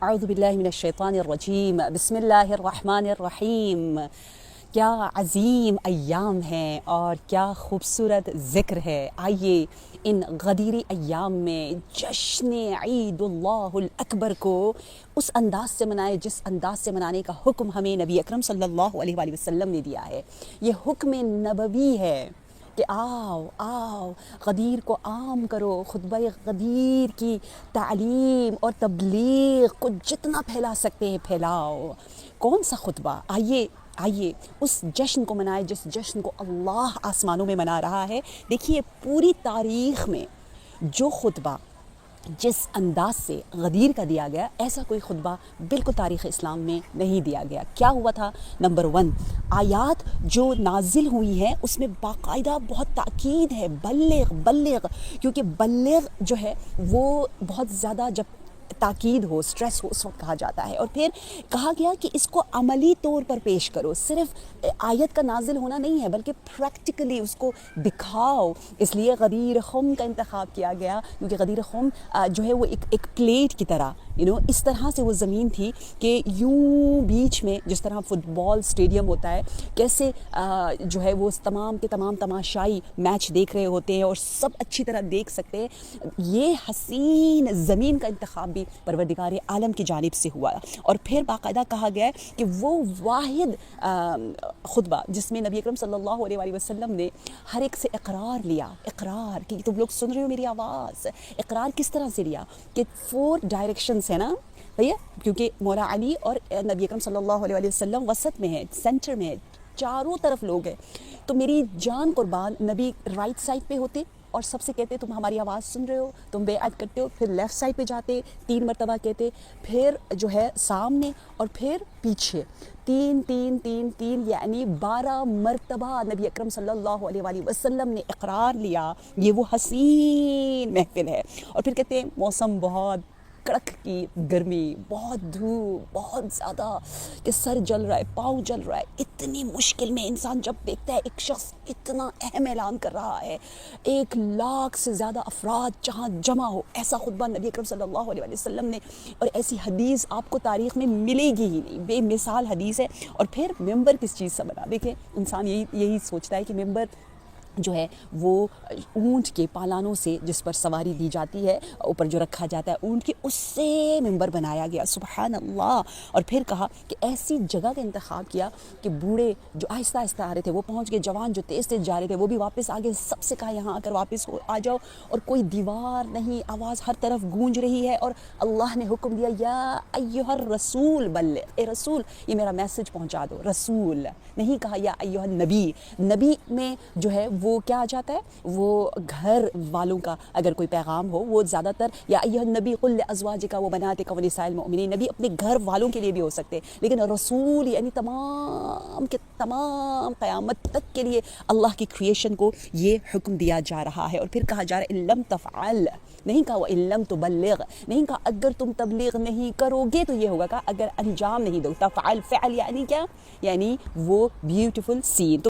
اعوذ باللہ من الشیطان الرجیم، بسم اللہ الرحمن الرحیم۔ کیا عظیم ایام ہیں اور کیا خوبصورت ذکر ہے۔ آئیے ان غدیری ایام میں جشن عید اللہ الاکبر کو اس انداز سے منائے جس انداز سے منانے کا حکم ہمیں نبی اکرم صلی اللہ علیہ وآلہ وسلم نے دیا ہے۔ یہ حکم نبوی ہے کہ آؤ غدیر کو عام کرو، خطبہ غدیر کی تعلیم اور تبلیغ کو جتنا پھیلا سکتے ہیں پھیلاؤ۔ کون سا خطبہ؟ آئیے اس جشن کو منائے جس جشن کو اللہ آسمانوں میں منا رہا ہے۔ دیکھیے پوری تاریخ میں جو خطبہ جس انداز سے غدیر کا دیا گیا، ایسا کوئی خطبہ بالکل تاریخ اسلام میں نہیں دیا گیا۔ کیا ہوا تھا؟ نمبر 1، آیات جو نازل ہوئی ہیں اس میں باقاعدہ بہت تاکید ہے، بلغ، کیونکہ بلغ جو ہے وہ بہت زیادہ جب تاکید ہو، سٹریس ہو، اس وقت کہا جاتا ہے۔ اور پھر کہا گیا کہ اس کو عملی طور پر پیش کرو، صرف آیت کا نازل ہونا نہیں ہے بلکہ پریکٹیکلی اس کو دکھاؤ۔ اس لیے غدیر خم کا انتخاب کیا گیا، کیونکہ غدیر خم جو ہے وہ ایک پلیٹ کی طرح اس طرح سے وہ زمین تھی کہ یوں بیچ میں جس طرح فٹ بال اسٹیڈیم ہوتا ہے، کیسے جو ہے وہ تمام کے تمام تماشائی میچ دیکھ رہے ہوتے ہیں اور سب اچھی طرح دیکھ سکتے ہیں، یہ حسین زمین کا انتخاب بھی پروردگار عالم کی جانب سے ہوا۔ اور پھر باقاعدہ کہا گیا ہے کہ وہ واحد خطبہ جس میں نبی اکرم صلی اللہ علیہ وآلہ وسلم نے ہر ایک سے اقرار لیا، اقرار کہ تم لوگ سن رہے ہو میری آواز، اقرار کس طرح سے لیا کہ 4 ڈائریکشنز ہے نا بھیا، کیونکہ مولا علی اور نبی اکرم صلی اللہ علیہ وآلہ وسلم وسط میں ہے، سینٹر میں ہے، چاروں طرف لوگ ہیں، تو میری جان قربان نبی رائٹ سائڈ پہ ہوتے اور سب سے کہتے تم ہماری آواز سن رہے ہو، تم بیعت کرتے ہو، پھر لیفٹ سائڈ پہ جاتے 3 مرتبہ کہتے، پھر جو ہے سامنے اور پھر پیچھے، 3 یعنی 12 مرتبہ نبی اکرم صلی اللہ علیہ وآلہ وسلم نے اقرار لیا۔ یہ وہ حسین محفل ہے۔ اور پھر کہتے ہیں موسم بہت کڑک کی گرمی، بہت دھوپ، بہت زیادہ کہ سر جل رہا ہے، پاؤں جل رہا ہے، اتنی مشکل میں انسان جب دیکھتا ہے ایک شخص اتنا اہم اعلان کر رہا ہے، 1 لاکھ سے زیادہ افراد جہاں جمع ہو، ایسا خطبہ نبی اکرم صلی اللہ علیہ وسلم نے، اور ایسی حدیث آپ کو تاریخ میں ملے گی ہی نہیں، بے مثال حدیث ہے۔ اور پھر ممبر کس چیز سے بنا؟ دیکھیں انسان یہی سوچتا ہے کہ ممبر جو ہے وہ اونٹ کے پالانوں سے جس پر سواری دی جاتی ہے، اوپر جو رکھا جاتا ہے اونٹ کے، اس سے ممبر بنایا گیا، سبحان اللہ۔ اور پھر کہا کہ ایسی جگہ کا انتخاب کیا کہ بوڑھے جو آہستہ آہستہ آ رہے تھے وہ پہنچ گئے، جوان جو تیز جا رہے تھے وہ بھی واپس آ گئے، سب سے کہا یہاں آ کر واپس آ جاؤ، اور کوئی دیوار نہیں، آواز ہر طرف گونج رہی ہے، اور اللہ نے حکم دیا یا ایھا الرسول بلغ، اے رسول یہ میرا میسج پہنچا دو۔ رسول نہیں کہا یا ایھا النبی، نبی میں جو ہے وہ کیا آ جاتا ہے، وہ گھر والوں کا اگر کوئی پیغام ہو، وہ زیادہ تر یا ایھا النبی قل لازواجک و بناتک و نساء المؤمنین، نبی اپنے گھر والوں کے لیے بھی ہو سکتے، لیکن رسول یعنی تمام کے تمام قیامت تک کے لیے اللہ کی کریشن کو یہ حکم دیا جا رہا ہے۔ اور پھر کہا جا رہا ہے ان لم تفعل، نہیں کہا وان لم تبلغ، نہیں کہا اگر تم تبلیغ نہیں کرو گے تو یہ ہوگا، کہا اگر انجام نہیں دو، تفعل، فعل یعنی کیا؟ یعنی وہ بیوٹیفل سین۔